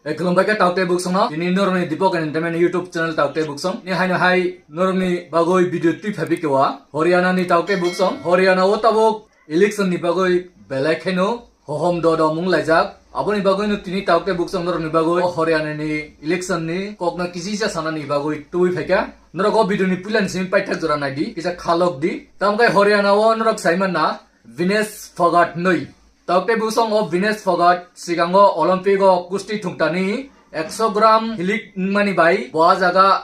Kelombai ka taute buksong no ini norni Dipok Entertainment YouTube channel taute buksong ni hai norni bagoi video tip habi kewa Haryana ni taute buksong Haryana o tabok election ni bagoi belai kheno hohom do mung laijak aboni bagoi no tini taute buksong norni bagoi Haryana ni election ni kokna kisi sa sana ni bagoi tui pheka norok video ni pulan sim paithak jora nai di kisa khalok di tamkai Haryana o norok saiman na Vinesh Phogat noi Taute busong of Vinesh Phogat sigango Olympic o kusti thungtani 100 gram hilik mani bai boa jaga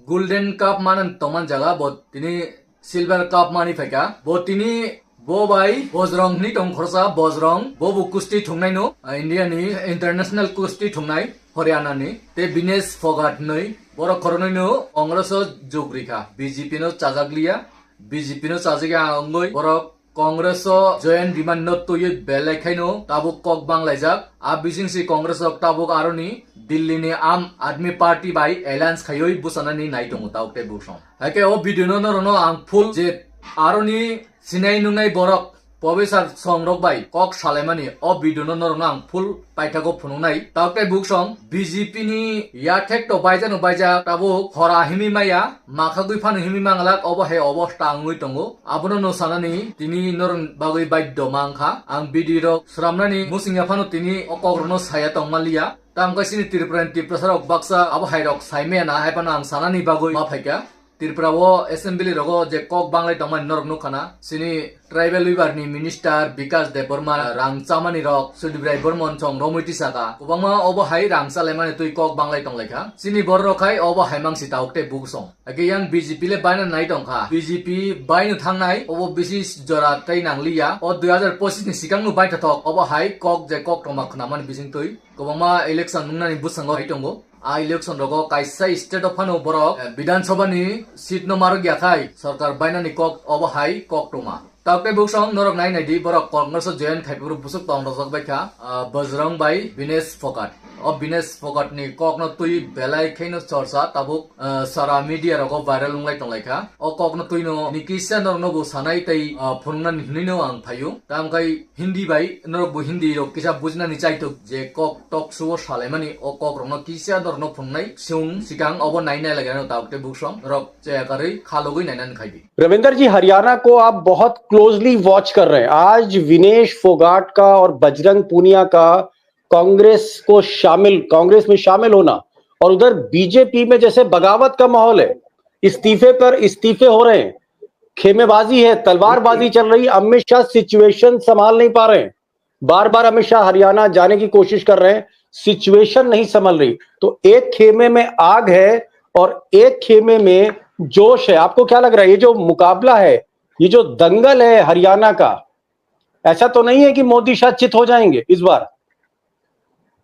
golden cup manan toman jaga bot tini silver cup mani pheka bot tini bo bai bojrong ni tong khorsa bojrong bo bu kusti thungnai no India ni international kusti thungnai Haryana ni te Vinesh Phogat noi boro koronoi no Congress jogrika BJP no chajaglia BJP no chajaga angoi boro Congress join demand not to ye belai khaino tabuk kok banglaijak abising si Congress ok tabuk aroni Delhi ni Aam Aadmi Party bai alliance khayoi busanani naitongu taukte busong hake o video no no ang full je aroni sinai nungai borok Professor Songrok bai kok salemani o video no ang full paithako phununai taukte busong BJP ni ya thek to baija tabuk khora himi maya makhagui phanu himi mangalak obo he obosta angui tongo abono no sanani tini norn bagui baiddo mangkha ang video sramnani musinga phanu tini okogrno saya tongmalia tamkai sini Tripura baksa abo hairok saimena haipana ang sanani bagui ma phaika Tripura wo assembly rogo je kok banglai tongman norok nukana sini tribal wibar ni minister Vikas Deborma rangchamani rok Sudibrai Bormon chong romiti saka kubangma obo hai rangchalemani tui kok banglai tonglaika sini borro khai obo haimang si taukte buksong age yang BJP le baina nai tongkha BJP bainu thangnai obo bisis jora tai nanglia o 2025 ni sikang nu baita thok obo hai kok je kok tongma khnaman bising tui kubangma election nungnani busango hai tongo a election rogo kaisa state of phano borok Bidhan Sabha ni seat no marok yakhai sarkar baina ni kok obo hai kok toma taukte buksong norok nai nai di borok Congress join khaipuru busuk tong rojak baikha Bajrang bai Vinesh Phogat o Vinesh Phogat ni kok no tui belai khaino chorcha tabuk sara media rogo viral lunglai tonglaikha o kok no tui no nikisa norok no bu sanai tai phunnan hinino ang phayu tamkai Hindi bai norok bu Hindi ro kisa bujna ni chaituk je kok tok suo salemani o kok ro no kisa norok no phungnai sung sikang obo nai nai lagano taukte buksong norok che kari khalogui nainan खाइबी Ravinder जी, हरियाणा को आप बहुत closely watch कर रहे हैं। आज विनेश फोगाट का और बजरंग पूनिया का कांग्रेस में शामिल होना और उधर बीजेपी में जैसे बगावत का माहौल है, इस्तीफे पर इस्तीफे हो रहे हैं, खेमेबाजी है, तलवारबाजी चल रही है। अमित शाह सिचुएशन संभाल नहीं पा रहे हैं। बार बार अमित शाह हरियाणा जाने की कोशिश कर रहे हैं, सिचुएशन नहीं संभल रही। तो एक खेमे में आग है और एक खेमे में जोश है। आपको क्या लग रहा है, ये जो मुकाबला है, ये जो दंगल है हरियाणा का, ऐसा तो नहीं है कि मोदी शाह चित हो जाएंगे इस बार?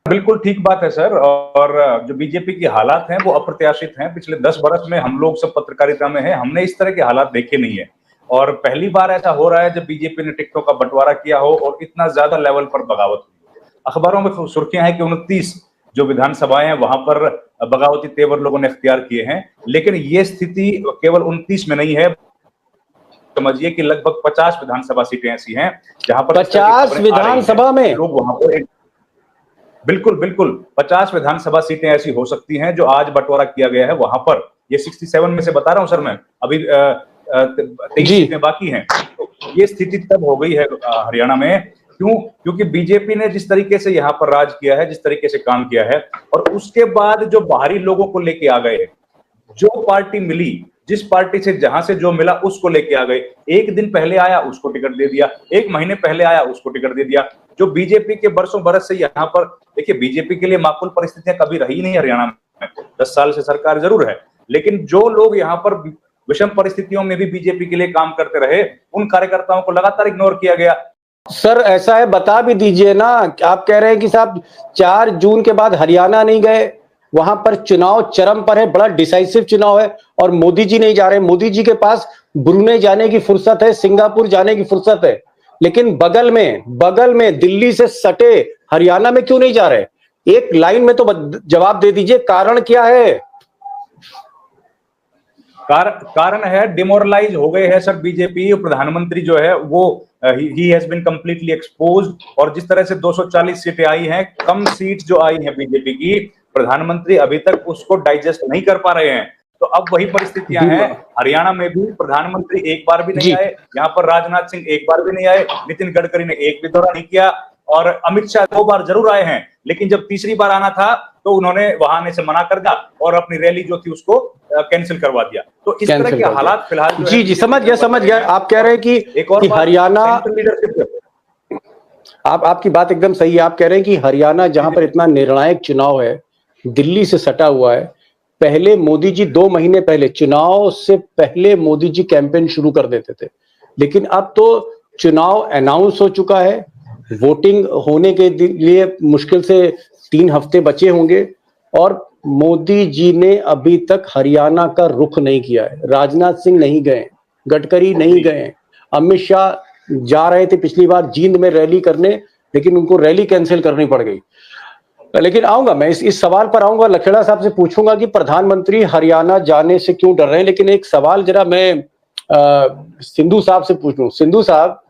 बिल्कुल ठीक बात है सर। और जो बीजेपी के हालात हैं वो अप्रत्याशित हैं। पिछले 10 बरस में हम लोग सब पत्रकारिता में हैं, हमने इस तरह के हालात देखे नहीं है और पहली बार ऐसा हो रहा है जब बीजेपी ने टिकटों का बंटवारा किया हो और इतना ज्यादा लेवल पर बगावत हुई। अखबारों में सुर्खियां हैं कि 29 जो विधानसभाएं हैं वहां पर बगावती तेवर लोगों ने इख्तियार किए हैं, लेकिन ये स्थिति केवल 29 में नहीं है। समझिए कि लगभग 50 विधानसभा सीटें ऐसी हैं जहां पर 50 विधानसभा में लोग वहां पर बिल्कुल 50 विधानसभा सीटें ऐसी हो सकती हैं जो आज बंटवारा किया गया है वहां पर। ये 67 में से बता रहा हूं सर मैं, अभी 23 सीटें बाकी हैं। तो ये स्थिति तब हो गई है हरियाणा में, क्योंकि बीजेपी ने जिस तरीके से यहाँ पर राज किया है, जिस तरीके से काम किया है, और उसके बाद जो बाहरी लोगों को लेके आ गए, जो पार्टी मिली, जिस पार्टी से जहां से जो मिला उसको लेके आ गए। एक दिन पहले आया उसको टिकट दे दिया, एक महीने पहले आया उसको टिकट दे दिया। जो बीजेपी के बरसों बरस से यहाँ पर, देखिए बीजेपी के लिए माकूल परिस्थितियां कभी रही नहीं हरियाणा में। 10 साल से सरकार जरूर है, लेकिन जो लोग यहाँ पर विषम परिस्थितियों में भी बीजेपी के लिए काम करते रहे, उन कार्यकर्ताओं को लगातार इग्नोर किया गया। सर ऐसा है, बता भी दीजिए ना। आप कह रहे हैं कि साहब 4 जून के बाद हरियाणा नहीं गए, वहां पर चुनाव चरम पर है, बड़ा डिसाइसिव चुनाव है और मोदी जी नहीं जा रहे। मोदी जी के पास ब्रुनेई जाने की फुर्सत है, सिंगापुर जाने की फुर्सत है, लेकिन बगल में दिल्ली से सटे हरियाणा में क्यों नहीं जा रहे? एक लाइन में तो जवाब दे दीजिए, कारण क्या है? कारण है डिमोरलाइज हो गए हैं सर। बीजेपी प्रधानमंत्री जो है वो ही हैज बीन कंप्लीटली एक्सपोज्ड। और जिस तरह से 240 सीटें आई हैं, कम सीट जो आई हैं बीजेपी की, प्रधानमंत्री अभी तक उसको डाइजेस्ट नहीं कर पा रहे हैं। तो अब वही परिस्थितियां हैं। हरियाणा में भी प्रधानमंत्री एक बार भी नहीं आए, यहाँ पर राजनाथ सिंह एक बार भी नहीं आए, नितिन गडकरी ने एक भी दौरा नहीं किया, और अमित शाह 2 बार जरूर आए हैं, लेकिन जब तीसरी बार आना था तो उन्होंने वहां आने से मना कर दिया और अपनी रैली जो थी उसको कैंसिल करवा दिया। तो इस तरह के हालात फिलहाल जी समझ गया। आप कह रहे हैं कि हरियाणा, आपकी बात एकदम सही है। आप कह रहे हैं कि हरियाणा जहां पर इतना निर्णायक चुनाव है, दिल्ली से सटा हुआ है, पहले मोदी जी 2 महीने पहले, चुनाव से पहले मोदी जी कैंपेन शुरू कर देते थे, लेकिन अब तो चुनाव अनाउंस हो चुका है, वोटिंग होने के लिए मुश्किल से 3 हफ्ते बचे होंगे, और मोदी जी ने अभी तक हरियाणा का रुख नहीं किया है। राजनाथ सिंह नहीं गए, गडकरी नहीं गए, अमित शाह जा रहे थे पिछली बार जींद में रैली करने, लेकिन उनको रैली कैंसिल करनी पड़ गई। लेकिन आऊंगा मैं इस सवाल पर आऊंगा, लखेड़ा साहब से पूछूंगा कि प्रधानमंत्री हरियाणा जाने से क्यों डर रहे हैं। लेकिन एक सवाल जरा मैं सिंधु साहब से पूछ लूं। सिंधु साहब,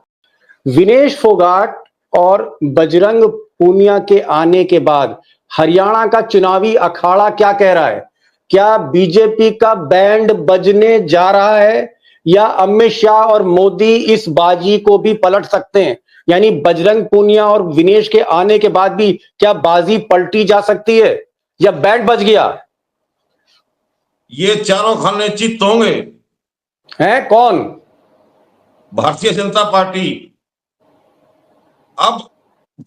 विनेश फोगाट और बजरंग पूनिया के आने के बाद हरियाणा का चुनावी अखाड़ा क्या कह रहा है? क्या बीजेपी का बैंड बजने जा रहा है, या अमित शाह और मोदी इस बाजी को भी पलट सकते हैं? यानी बजरंग पूनिया और विनेश के आने के बाद भी क्या बाजी पलटी जा सकती है, या बैंड बज गया? ये चारों खाने चित्त होंगे। हैं कौन? भारतीय जनता पार्टी। अब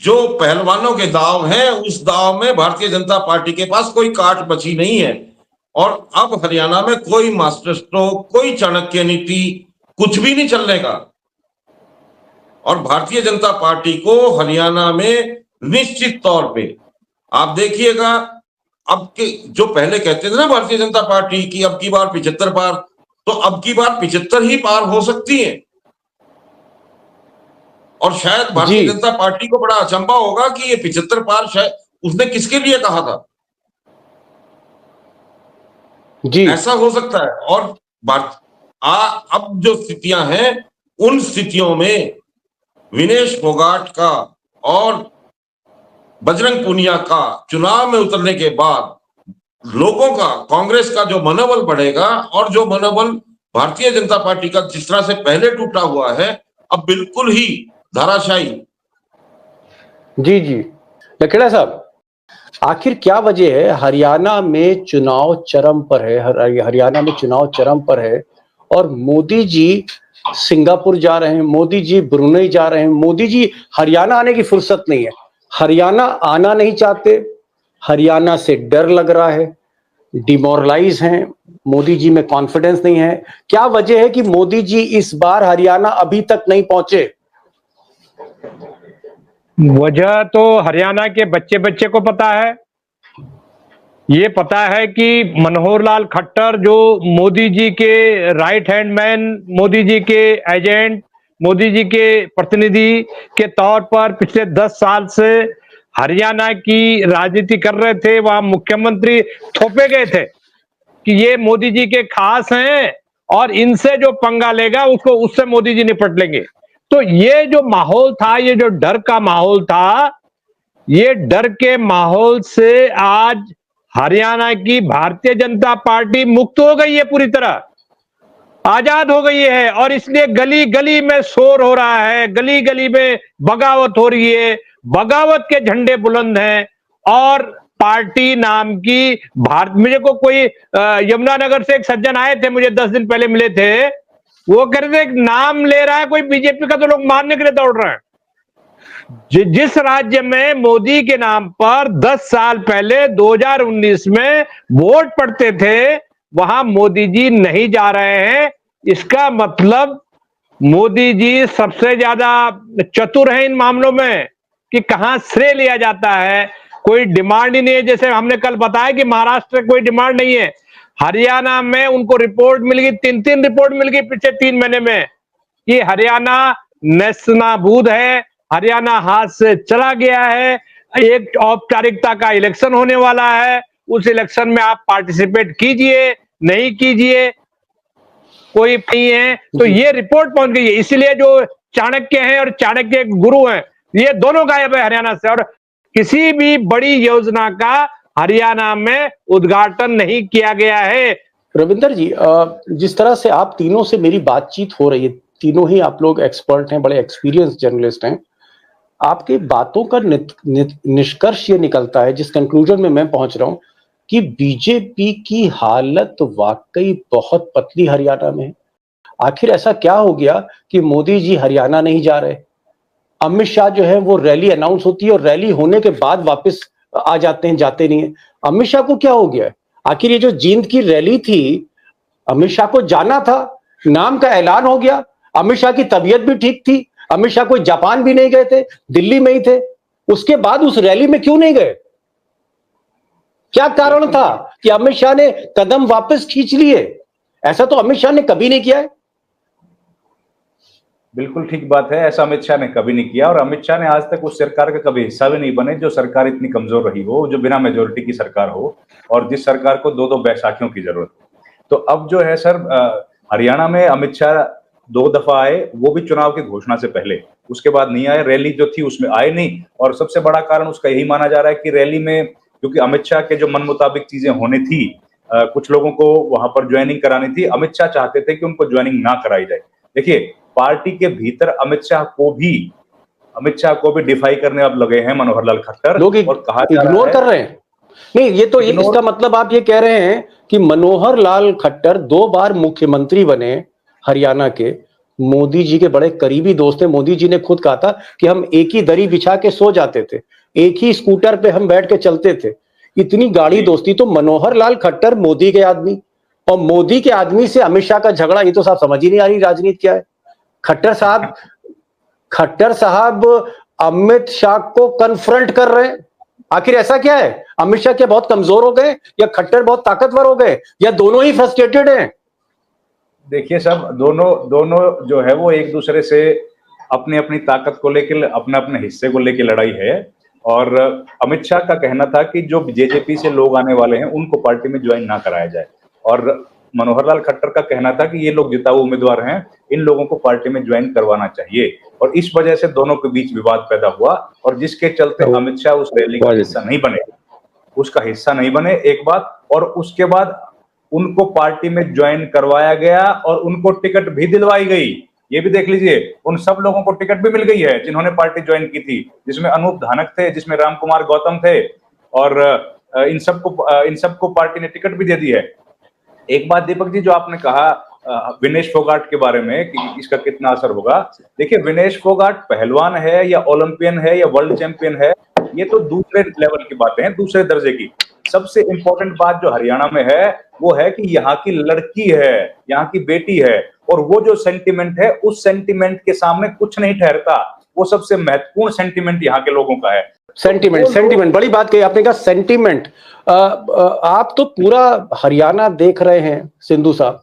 जो पहलवानों के दांव हैं, उस दांव में भारतीय जनता पार्टी के पास कोई काट बची नहीं है, और अब हरियाणा में कोई मास्टर स्ट्रोक, कोई चाणक्य नीति, कुछ भी नहीं चलने का। और भारतीय जनता पार्टी को हरियाणा में निश्चित तौर पे आप देखिएगा, अब के जो पहले कहते थे ना भारतीय जनता पार्टी की अब की बार 75 पार, तो अब की बार 75 ही पार हो सकती है। और शायद भारतीय जनता पार्टी को बड़ा अचंभा होगा कि ये 75 पार शायद उसने किसके लिए कहा था जी, ऐसा हो सकता है। और अब जो स्थितियां हैं, उन स्थितियों में विनेश फोगाट का और बजरंग पूनिया का चुनाव में उतरने के बाद लोगों का, कांग्रेस का जो मनोबल बढ़ेगा, और जो मनोबल भारतीय जनता पार्टी का जिस तरह से पहले टूटा हुआ है, अब बिल्कुल ही धाराशायी। जी लखेड़ा साहब, आखिर क्या वजह है हरियाणा में चुनाव चरम पर है? हरियाणा में चुनाव चरम पर है, और मोदी जी सिंगापुर जा रहे हैं, मोदी जी ब्रुनेई जा रहे हैं, मोदी जी हरियाणा आने की फुर्सत नहीं है। हरियाणा आना नहीं चाहते, हरियाणा से डर लग रहा है, डिमोरलाइज हैं, मोदी जी में कॉन्फिडेंस नहीं है। क्या वजह है कि मोदी जी इस बार हरियाणा अभी तक नहीं पहुंचे? वजह तो हरियाणा के बच्चे बच्चे को पता है। ये पता है कि मनोहर लाल खट्टर, जो मोदी जी के right hand man, Modi ji के एजेंट, मोदी जी के प्रतिनिधि के तौर पर पिछले 10 साल से हरियाणा की राजनीति कर रहे थे। वहां मुख्यमंत्री थोपे गए थे कि ये मोदी जी के खास हैं, और इनसे जो पंगा लेगा उसको उससे मोदी जी निपट लेंगे। तो ये जो माहौल था, ये जो डर का माहौल था, ये डर के माहौल से आज हरियाणा की भारतीय जनता पार्टी मुक्त हो गई है, पूरी तरह आजाद हो गई है। और इसलिए गली गली में शोर हो रहा है, गली गली में बगावत हो रही है, बगावत के झंडे बुलंद हैं। और पार्टी नाम की मुझे को कोई यमुनानगर से एक सज्जन आए थे, मुझे 10 दिन पहले मिले थे, वो कह रहे थे नाम ले रहा है कोई बीजेपी का, तो लोग मारने के लिए दौड़ रहे हैं। जिस राज्य में मोदी के नाम पर 10 साल पहले 2019 में वोट पड़ते थे, वहां मोदी जी नहीं जा रहे हैं। इसका मतलब मोदी जी सबसे ज्यादा चतुर हैं इन मामलों में, कि कहां श्रेय लिया जाता है। कोई डिमांड ही नहीं है, जैसे हमने कल बताया कि महाराष्ट्र में कोई डिमांड नहीं है, हरियाणा में उनको रिपोर्ट मिल गई, 3 रिपोर्ट मिल गई पिछले 3 महीने में, कि हरियाणा नेस्तनाबूद है, हरियाणा हाथ से चला गया है। एक औपचारिकता का इलेक्शन होने वाला है, उस इलेक्शन में आप पार्टिसिपेट कीजिए, नहीं कीजिए, कोई नहीं है। तो ये रिपोर्ट पहुंच गई है। इसलिए जो चाणक्य हैं और चाणक्य एक गुरु हैं, ये दोनों गायब है हरियाणा से। और किसी भी बड़ी योजना का हरियाणा में उद्घाटन नहीं किया गया है। रविंदर जी, जिस तरह से आप तीनों से मेरी बातचीत हो रही है, तीनों ही आप लोग एक्सपर्ट हैं, बड़े एक्सपीरियंस जर्नलिस्ट हैं, आपकी बातों का निष्कर्ष ये निकलता है, जिस कंक्लूजन में मैं पहुंच रहा हूं, कि बीजेपी की हालत वाकई बहुत पतली हरियाणा में है। आखिर ऐसा क्या हो गया कि मोदी जी हरियाणा नहीं जा रहे? अमित शाह जो है वो रैली अनाउंस होती है और रैली होने के बाद वापस आ जाते हैं, जाते नहीं है। अमित शाह को क्या हो गया है? आखिर ये जो जींद की रैली थी, अमित शाह को जाना था, नाम का ऐलान हो गया, अमित शाह की तबीयत भी ठीक थी, अमित शाह कोई जापान भी नहीं गए थे, दिल्ली में ही थे, उसके बाद उस रैली में क्यों नहीं गए? क्या कारण था कि अमित शाह ने कदम वापस खींच लिए? ऐसा तो अमित शाह ने कभी नहीं किया है। बिल्कुल ठीक बात है, ऐसा अमित शाह ने कभी नहीं किया। और अमित शाह ने आज तक उस सरकार का कभी हिस्सा भी नहीं बने जो सरकार इतनी कमजोर रही हो, जो बिना मेजोरिटी की सरकार हो, और जिस सरकार को दो दो बैसाखियों की जरूरत हो। तो अब जो है सर, हरियाणा में अमित शाह 2 दफा आए, वो भी चुनाव की घोषणा से पहले, उसके बाद नहीं आए। रैली जो थी उसमें आए नहीं, और सबसे बड़ा कारण उसका यही माना जा रहा है कि रैली में, क्योंकि अमित शाह के जो मन मुताबिक चीजें होनी थी, कुछ लोगों को वहां पर ज्वाइनिंग करानी थी, अमित शाह चाहते थे कि उनको ज्वाइनिंग ना कराई जाए। देखिए, पार्टी के भीतर अमित शाह को भी डिफाई करने अब लगे हैं मनोहर लाल खट्टर, लोग और कहा इग्नोर कर रहे हैं। नहीं, ये तो इसका मतलब आप ये कह रहे हैं कि मनोहर लाल खट्टर 2 बार मुख्यमंत्री बने हरियाणा के, मोदी जी के बड़े करीबी दोस्त हैं। मोदी जी ने खुद कहा था कि हम एक ही दरी बिछा के सो जाते थे, एक ही स्कूटर पे हम बैठ के चलते थे, इतनी गाढ़ी दोस्ती। तो मनोहर लाल खट्टर मोदी के आदमी, और मोदी के आदमी से अमित शाह का झगड़ा, ये तो साहब समझ ही नहीं आ रही राजनीति क्या है। खट्टर साहब अमित शाह को कन्फ्रंट कर रहे हैं। आखिर ऐसा क्या है? अमित शाह क्या बहुत कमजोर हो गए, या खट्टर बहुत ताकतवर हो गए, या दोनों ही फ्रस्ट्रेटेड हैं? देखिए सब दोनों जो है वो एक दूसरे से अपनी अपनी ताकत को लेकर, अपने अपने हिस्से को लेकर लड़ाई है। और अमित शाह का कहना था कि जो जेजेपी से लोग आने वाले हैं उनको पार्टी में ज्वाइन ना कराया जाए, और मनोहर लाल खट्टर का कहना था कि ये लोग जिताऊ उम्मीदवार हैं, इन लोगों को पार्टी में ज्वाइन करवाना चाहिए। और इस वजह से दोनों के बीच विवाद पैदा हुआ, और जिसके चलते अमित शाह उस रैली का हिस्सा नहीं बने, एक बात। और उसके बाद उनको पार्टी में ज्वाइन करवाया गया और उनको टिकट भी दिलवाई गई। ये भी देख लीजिए, उन सब लोगों को टिकट भी मिल गई है जिन्होंने पार्टी ज्वाइन की थी, जिसमें अनूप धानक थे, जिसमें राम कुमार गौतम थे, और इन सबको पार्टी ने टिकट भी दे दी है। एक बात दीपक जी, जो आपने कहा विनेश फोगाट के बारे में कि इसका कितना असर होगा, देखिए विनेश फोगाट पहलवान है या ओलंपियन है या वर्ल्ड चैंपियन है, ये तो दूसरे लेवल की बातें हैं, दूसरे दर्जे की। सबसे इंपॉर्टेंट बात जो हरियाणा में है वो है कि यहाँ की लड़की है, यहाँ की बेटी है, और वो जो सेंटिमेंट है उस सेंटिमेंट के सामने कुछ नहीं ठहरता। वो सबसे महत्वपूर्ण सेंटिमेंट यहाँ के लोगों का है। सेंटिमेंट बड़ी बात कही आपने, कहा सेंटिमेंट। आप तो पूरा हरियाणा देख रहे हैं सिंधु साहब,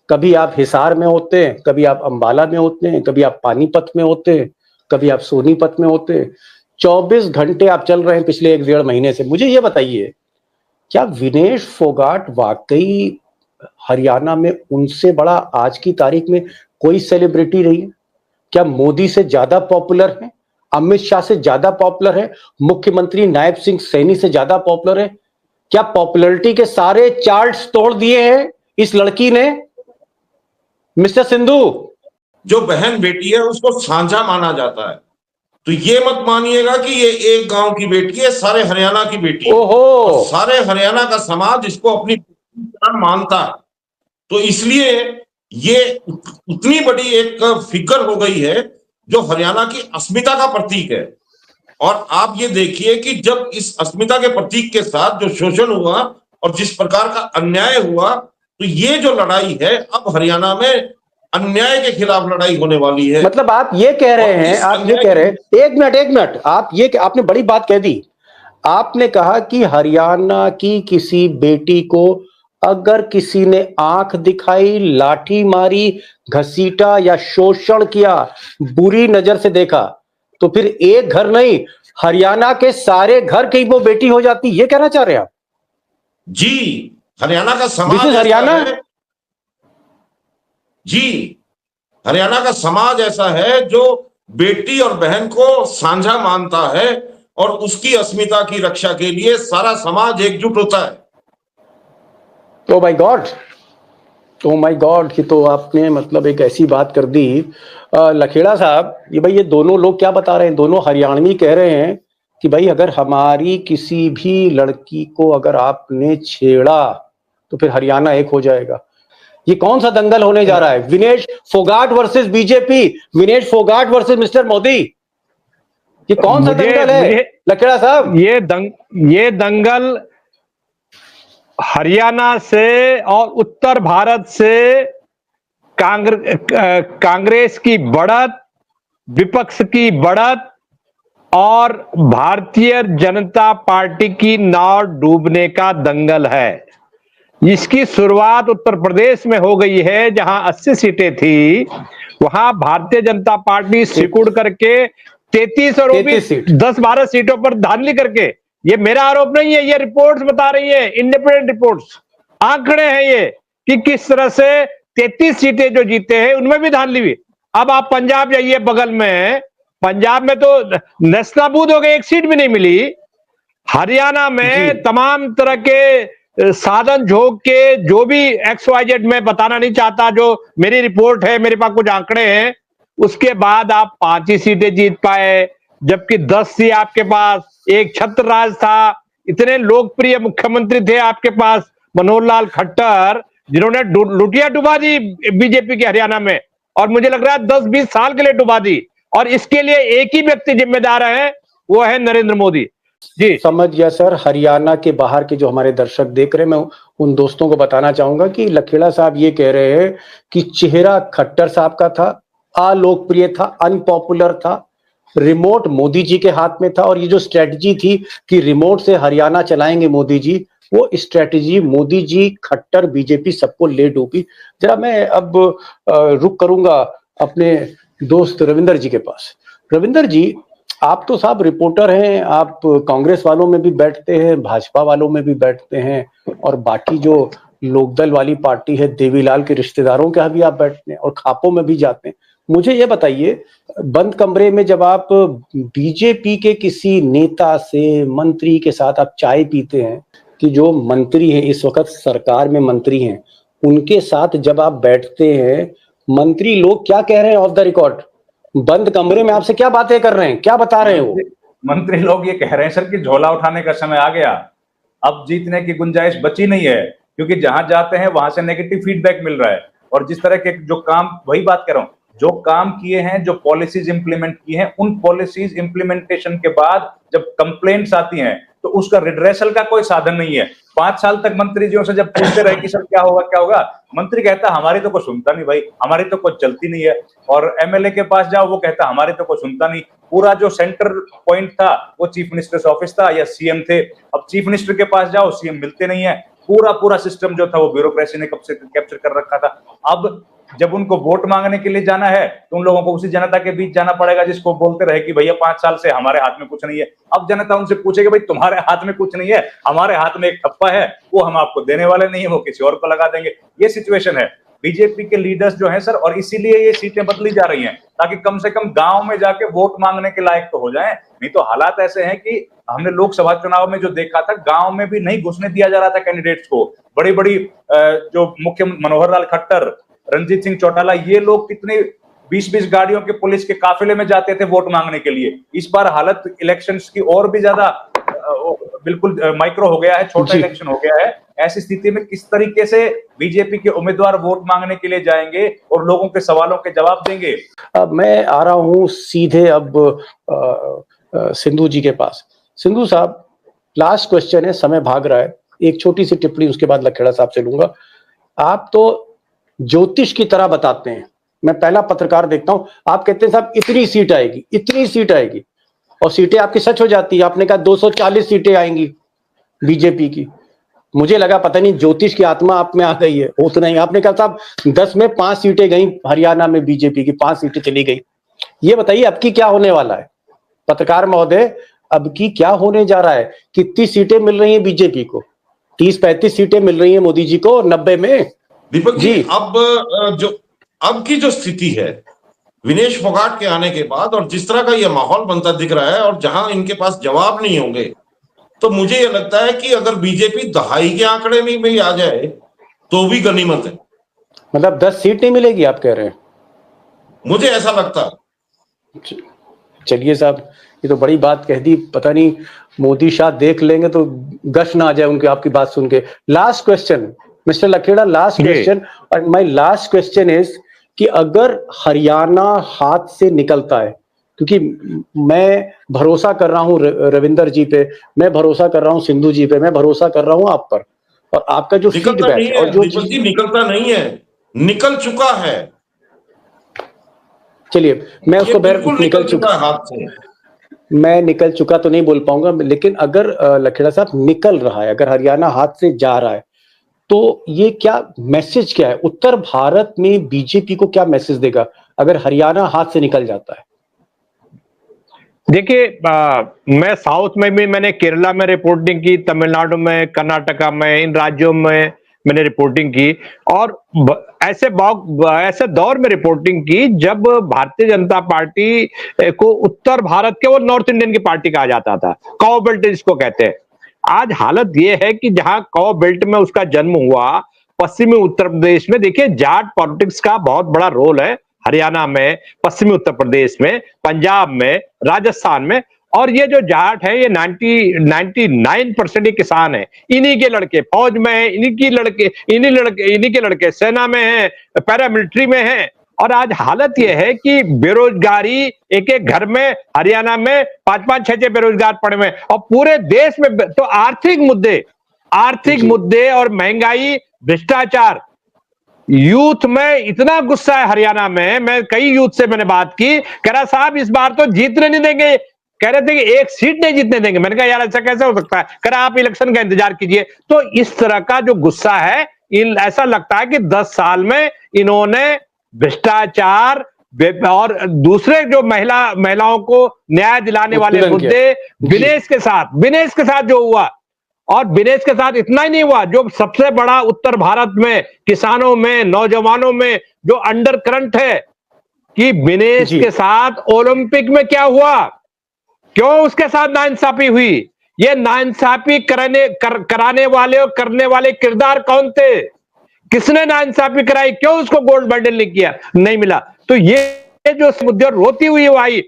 कभी आप हिसार में होते हैं, कभी आप अंबाला में होते हैं, कभी आप पानीपत में होते हैं, कभी आप सोनीपत में होते हैं। 24 घंटे आप चल रहे हैं पिछले 1-1.5 महीने से। मुझे ये बताइए, क्या विनेश फोगाट वाकई हरियाणा में उनसे बड़ा आज की तारीख में कोई सेलिब्रिटी रही है? क्या मोदी से ज्यादा पॉपुलर है, अमित शाह से ज्यादा पॉपुलर है, मुख्यमंत्री नायब सिंह सैनी से ज्यादा पॉपुलर है? क्या पॉपुलैरिटी के सारे चार्ट्स तोड़ दिए हैं इस लड़की ने? मिस्टर सिंधु, जो बहन बेटी है उसको साझा माना जाता है, तो ये मत मानिएगा कि ये एक गांव की बेटी है, सारे हरियाणा की बेटी है, और सारे हरियाणा का समाज इसको अपनी मानता है। तो इसलिए ये उतनी बड़ी एक फिगर हो गई है जो हरियाणा की अस्मिता का प्रतीक है। और आप ये देखिए कि जब इस अस्मिता के प्रतीक के साथ जो शोषण हुआ और जिस प्रकार का अन्याय हुआ, तो ये जो लड़ाई है अब हरियाणा में अन्याय के खिलाफ लड़ाई होने वाली है। मतलब आप ये कह रहे हैं, एक मिनट, आपने बड़ी बात कह दी। आपने कहा कि हरियाणा की किसी बेटी को अगर किसी ने आंख दिखाई, लाठी मारी, घसीटा या शोषण किया, बुरी नजर से देखा, तो फिर एक घर नहीं, हरियाणा के सारे घर की वो बेटी हो जाती। ये कहना चाह रहे हैं आप? जी, हरियाणा का समाज हरियाणा जी, हरियाणा का समाज ऐसा है जो बेटी और बहन को साझा मानता है और उसकी अस्मिता की रक्षा के लिए सारा समाज एकजुट होता है। ओ माय गॉड कि तो आपने मतलब एक ऐसी बात कर दी। लखेड़ा साहब, ये भाई ये दोनों लोग क्या बता रहे हैं? दोनों हरियाणवी कह रहे हैं कि भाई अगर हमारी किसी भी लड़की को अगर आपने छेड़ा तो फिर हरियाणा एक हो जाएगा। ये कौन सा दंगल होने जा रहा है? Vinesh Phogat versus BJP, Vinesh Phogat versus mister Modi, ये कौन सा दंगल है लखेड़ा साहब? ये दंगल हरियाणा से और उत्तर भारत से कांग्रेस की बढ़त, विपक्ष की बढ़त और भारतीय जनता पार्टी की नाव डूबने का दंगल है। इसकी शुरुआत उत्तर प्रदेश में हो गई है, जहां 80 सीटें थी, वहां भारतीय जनता पार्टी सिकुड़ करके 33 और 10-12 सीटों पर धांधली करके, ये मेरा आरोप नहीं है, ये रिपोर्ट्स बता रही है, इंडिपेंडेंट रिपोर्ट्स, आंकड़े हैं ये, कि किस तरह से 33 सीटें जो जीते हैं उनमें भी धांधली हुई। अब आप पंजाब जाइए, बगल में पंजाब में तो नस्ताबूद हो गए, एक सीट भी नहीं मिली। हरियाणा में तमाम तरह के साधन झोंक के, जो भी XYZ मैं बताना नहीं चाहता, जो मेरी रिपोर्ट है, मेरे पास कुछ आंकड़े हैं, उसके बाद आप 5 ही सीटें जीत पाए, जबकि 10 थी आपके पास, एक छत्र राज था, इतने लोकप्रिय मुख्यमंत्री थे आपके पास मनोहर लाल खट्टर, जिन्होंने लुटिया डुबा दी बीजेपी के हरियाणा में, और मुझे लग रहा है 10-20 साल के लिए डुबा दी, और इसके लिए एक ही व्यक्ति जिम्मेदार है, वो है नरेंद्र मोदी जी। समझ गया सर। हरियाणा के बाहर के जो हमारे दर्शक देख रहे हैं, मैं उन दोस्तों को बताना चाहूंगा कि लखेड़ा साहब ये कह रहे हैं कि चेहरा खट्टर साहब का था, अलोकप्रिय था, अनपॉपुलर था, रिमोट मोदी जी के हाथ में था, और ये जो स्ट्रेटजी थी कि रिमोट से हरियाणा चलाएंगे मोदी जी, वो स्ट्रेटजी मोदी जी, खट्टर, बीजेपी सबको ले डूबी। जरा मैं अब रुक करूंगा अपने दोस्त रविंदर जी के पास। रविंदर जी, आप तो साहब रिपोर्टर हैं, आप कांग्रेस वालों में भी बैठते हैं, भाजपा वालों में भी बैठते हैं, और बाकी जो लोकदल वाली पार्टी है, देवीलाल के रिश्तेदारों के यहाँ भी आप बैठते हैं, और खापों में भी जाते हैं। मुझे ये बताइए, बंद कमरे में जब आप बीजेपी के किसी नेता से, मंत्री के साथ आप चाय पीते हैं, कि जो मंत्री हैं इस वक्त सरकार में मंत्री हैं, उनके साथ जब आप बैठते हैं, मंत्री लोग क्या कह रहे हैं ऑफ द रिकॉर्ड? बंद कमरे में आपसे क्या बातें कर रहे हैं, क्या बता रहे हैं वो? मंत्री लोग ये कह रहे हैं सर कि झोला उठाने का समय आ गया, अब जीतने की गुंजाइश बची नहीं है, क्योंकि जहां जाते हैं वहां से नेगेटिव फीडबैक मिल रहा है। और जिस तरह के जो काम, वही बात कर रहा हूं, जो काम किए हैं, जो पॉलिसीज इंप्लीमेंट की हैं, उन पॉलिसीज इंप्लीमेंटेशन के बाद जब कंप्लेंट्स आती हैं तो उसका रिड्रेसल का कोई साधन नहीं है। 5 साल तक मंत्री जी से जब पूछते रहे कि सर क्या होगा, मंत्री कहता हमारी तो कोई सुनता नहीं भाई, हमारी तो कोई चलती नहीं है। और एमएलए के पास जाओ, वो कहता हमारी तो कोई सुनता नहीं। पूरा जो सेंटर पॉइंट था वो चीफ मिनिस्टर ऑफिस था या सीएम थे। अब चीफ मिनिस्टर के पास जाओ, सीएम मिलते नहीं है। पूरा सिस्टम जो था वो ब्यूरोक्रेसी ने कब से कैप्चर कर रखा था। अब जब उनको वोट मांगने के लिए जाना है तो उन लोगों को उसी जनता के बीच जाना पड़ेगा जिसको बोलते रहे कि भैया 5 साल से हमारे हाथ में कुछ नहीं है। अब जनता उनसे पूछेगी भाई तुम्हारे हाथ में कुछ नहीं है, हमारे हाथ में एक ठप्पा है, वो हम आपको देने वाले नहीं है, वो किसी और को लगा देंगे। ये सिचुएशन है बीजेपी के लीडर्स जो हैं सर, और इसीलिए ये सीटें बदली जा रही हैं ताकि कम से कम गांव में जाके वोट मांगने के लायक तो हो जाएं। नहीं तो हालात ऐसे हैं कि हमने लोकसभा चुनाव में जो देखा था, गांव में भी नहीं घुसने दिया जा रहा था कैंडिडेट्स को। बड़ी बड़ी जो मुख्य मनोहर लाल खट्टर, रणजीत सिंह चौटाला, ये लोग कितने 20-20 गाड़ियों के पुलिस के काफिले में जाते थे वोट मांगने के लिए। इस बार हालत इलेक्शंस की और भी ज्यादा बिल्कुल माइक्रो हो गया है, छोटा इलेक्शन हो गया है। ऐसी स्थिति में किस तरीके से बीजेपी के उम्मीदवार वोट मांगने के लिए जाएंगे और लोगों के सवालों के जवाब देंगे? अब मैं आ रहा हूं सीधे अब सिंधु जी के पास। सिंधु साहब, लास्ट क्वेश्चन है, समय भाग रहा है, एक छोटी सी टिप्पणी उसके बाद लखेड़ा साहब से लूंगा। आप तो ज्योतिष की तरह बताते हैं, मैं पहला पत्रकार देखता हूं, आप कहते हैं साहब इतनी सीट आएगी, इतनी सीट आएगी, और सीटें आपकी सच हो जाती है। आपने कहा 240 सीटें आएंगी बीजेपी की। मुझे लगा पता नहीं ज्योतिष की आत्मा आप में आ गई है, उतना ही। आपने कहा साहब 10 में 5 सीटें गई हरियाणा में, बीजेपी की 5 सीटें चली गई। ये बताइए अब की क्या होने वाला है पत्रकार महोदय, अब की क्या होने जा रहा है? कितनी सीटें मिल रही हैं बीजेपी को? 30-35 सीटें मिल रही हैं मोदी जी को 90 में। दीपक जी, अब जो अब की जो स्थिति है विनेश फोगाट के आने के बाद और जिस तरह का यह माहौल बनता दिख रहा है और जहां इनके पास जवाब नहीं होंगे, तो मुझे यह लगता है कि अगर बीजेपी दहाई के आंकड़े में भी आ जाए तो भी गनीमत है। मतलब 10 सीट नहीं मिलेगी आप कह रहे हैं? मुझे ऐसा लगता है। चलिए साहब, ये तो बड़ी बात कह दी, पता नहीं मोदी शाह देख लेंगे तो गश ना आ जाए उनकी आपकी बात सुन के। Last question mister Lakhera, last question, और माय लास्ट क्वेश्चन इज कि अगर हरियाणा हाथ से निकलता है, क्योंकि मैं भरोसा कर रहा हूं रविंदर जी पे, मैं भरोसा कर रहा हूं सिंधु जी पे, मैं भरोसा कर रहा हूं आप पर, और आपका जो फीडबैक है और जो चीज निकलता नहीं है, निकल चुका है। चलिए मैं उसको निकल चुका है हाथ से। मैं निकल चुका तो नहीं बोल पाऊंगा, लेकिन अगर लखेड़ा साहब निकल रहा है, अगर हरियाणा हाथ से जा रहा है, तो ये क्या मैसेज क्या है उत्तर भारत में बीजेपी को, क्या मैसेज देगा अगर हरियाणा हाथ से निकल जाता है? देखिए, मैं साउथ में भी, मैंने केरला में रिपोर्टिंग की, तमिलनाडु में, कर्नाटका में, इन राज्यों में मैंने रिपोर्टिंग की, और ऐसे दौर में रिपोर्टिंग की जब भारतीय जनता पार्टी को उत्तर भारत के, वो नॉर्थ इंडियन की पार्टी कहा जाता था, काउ बेल्ट जिसको कहते हैं। आज हालत यह है कि जहां काउ बेल्ट में उसका जन्म हुआ, पश्चिमी उत्तर प्रदेश में, देखिए जाट पॉलिटिक्स का बहुत बड़ा रोल है हरियाणा में, पश्चिमी उत्तर प्रदेश में, पंजाब में, राजस्थान में। और ये जो जाट है, ये 99% किसान है, इन्हीं के लड़के फौज में है, इन्हीं के लड़के सेना में हैं, पैरामिलिट्री में हैं। और आज हालत यह है कि बेरोजगारी, एक एक घर में हरियाणा में 5-5, 6-6 बेरोजगार पड़े हुए हैं, और पूरे देश में तो आर्थिक मुद्दे और महंगाई, भ्रष्टाचार, यूथ में इतना गुस्सा है हरियाणा में। मैं कई यूथ से मैंने बात की, कह रहा साहब इस बार तो जीतने नहीं देंगे, कह रहे थे कि एक सीट नहीं जीतने देंगे। मैंने कहा यार ऐसा कैसे हो सकता है, कह रहा आप इलेक्शन का इंतजार कीजिए। तो इस तरह का जो गुस्सा है, ऐसा लगता है कि 10 साल में इन्होंने भ्रष्टाचार और दूसरे जो महिलाओं को न्याय दिलाने वाले मुद्दे, विनेश के साथ जो हुआ, और विनेश के साथ इतना ही नहीं हुआ, जो सबसे बड़ा उत्तर भारत में किसानों में, नौजवानों में जो अंडर करंट है कि विनेश के साथ ओलंपिक में क्या हुआ, क्यों उसके साथ नाइंसाफी हुई, ये नाइंसाफी कराने वाले और करने वाले किरदार कौन थे, किसने नाइंसाफी कराई, क्यों उसको गोल्ड मेडल नहीं मिला। तो ये जो मुद्दे, रोती हुई वो आई,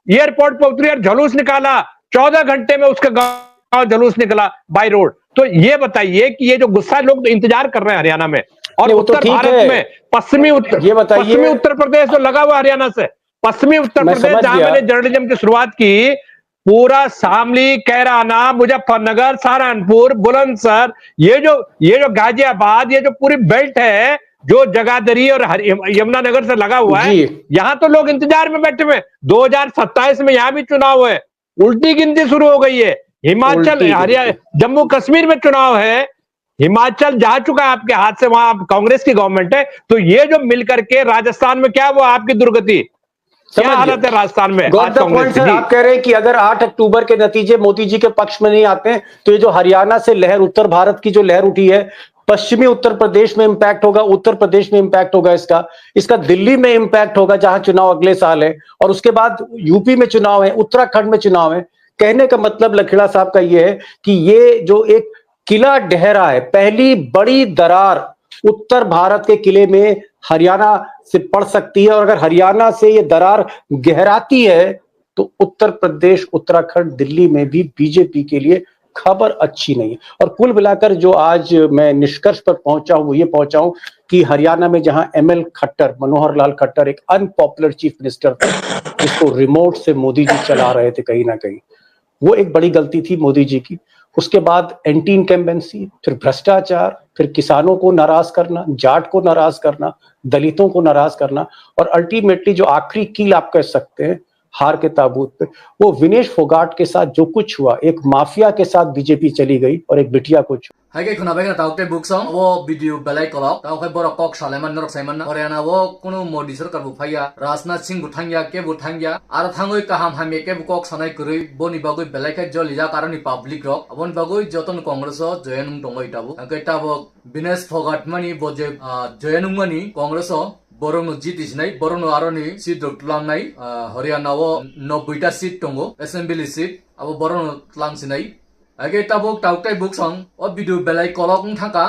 एयरपोर्ट पर उतरी और जुलूस निकाला, 14 घंटे में उसका गांव जुलूस निकला बाय रोड। तो ये बताइए कि ये जो गुस्सा लोग इंतजार कर रहे हैं हरियाणा में, और उत्तर भारत में पश्चिमी उत्तर प्रदेश तो लगा हुआ हरियाणा से, पश्चिमी उत्तर प्रदेश जहां मैंने जर्नलिज्म की शुरुआत की, पूरा शामली, कैराना, मुजफ्फरनगर, सहारनपुर, बुलंदशहर, ये जो गाजियाबाद, ये जो पूरी बेल्ट है जो जगाधरी और यमुनानगर से लगा हुआ है, यहां तो लोग इंतजार में बैठे हुए। 2027 में यहां भी चुनाव है, उल्टी गिनती शुरू हो गई है। हिमाचल, हरियाणा, जम्मू कश्मीर में चुनाव है, हिमाचल जा चुका है आपके हाथ से, वहां कांग्रेस की गवर्नमेंट है। तो ये जो मिलकर के राजस्थान में क्या हुआ, आपकी दुर्गति, क्या हालत है राजस्थान में। आप कह रहे हैं कि अगर 8 अक्टूबर के नतीजे मोदी जी के पक्ष में नहीं आते हैं, तो ये जो हरियाणा से लहर, उत्तर भारत की जो लहर उठी है, पश्चिमी उत्तर प्रदेश में इंपैक्ट होगा, उत्तर प्रदेश में इंपैक्ट होगा, इसका दिल्ली में इंपैक्ट होगा जहां चुनाव अगले साल है, और उसके बाद यूपी में चुनाव है, उत्तराखंड में चुनाव है। कहने का मतलब लखेड़ा साहब का यह है कि ये जो एक किला ढहरा है, पहली बड़ी दरार उत्तर भारत के किले में हरियाणा से पड़ सकती है, और अगर हरियाणा से ये दरार गहराती है तो उत्तर प्रदेश, उत्तराखंड, दिल्ली में भी बीजेपी के लिए खबर अच्छी नहीं है। और कुल मिलाकर जो आज मैं निष्कर्ष पर पहुंचा हूं, वो ये पहुंचा हूं कि हरियाणा में जहां ML खट्टर, मनोहर लाल खट्टर, एक अनपॉपुलर चीफ मिनिस्टर थे, जिसको रिमोट से मोदी जी चला रहे थे कहीं ना कहीं, वो एक बड़ी गलती थी मोदी जी की। उसके बाद एंटी इनकम्बेंसी, फिर भ्रष्टाचार, फिर किसानों को नाराज करना, जाट को नाराज करना, दलितों को नाराज करना, और अल्टीमेटली जो आखिरी कील आप कह सकते हैं हार के ताबूत पे, वो विनेश फोगाट के साथ जो कुछ हुआ, एक माफिया के साथ बीजेपी चली गई और एक बिटिया को हाइके खुनाबाय ताउके बुकसं वो वीडियो बेलाय कलक ताउके बरक कक सालेमान नरक साइमान हरियाणा वो कुनु मोदी सरकार बुफाया राजनाथ सिंह बुथांगिया के बुथांगिया आरो थांगoi kaham हामे के कक सानाय करै बनि बागै बेलायखै जलिजा कारनि पब्लिक रक अबन बागै जतन कांग्रेस जयनुम दंगै ताबु अंकै ताबो विनेश फोगाट मानि बजे जयनुम मानि Congress borong jiti sinai borong aroni seat tlang nai Haryana o 90ta seat tongo assembly seat abo borong tlang sinai age tabok taukai buksong o video belai kolok thaka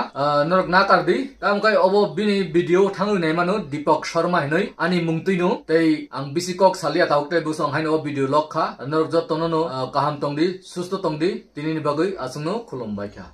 norok na kardi tamkai obo bini video thangu nei manu Deepak Sharma hinoi ani mungtuino tei ang bisikok salia taukai buksong haino video lokha norok jottono kaham tongdi susto tongdi tinini bagoi asungno khulumbai kha।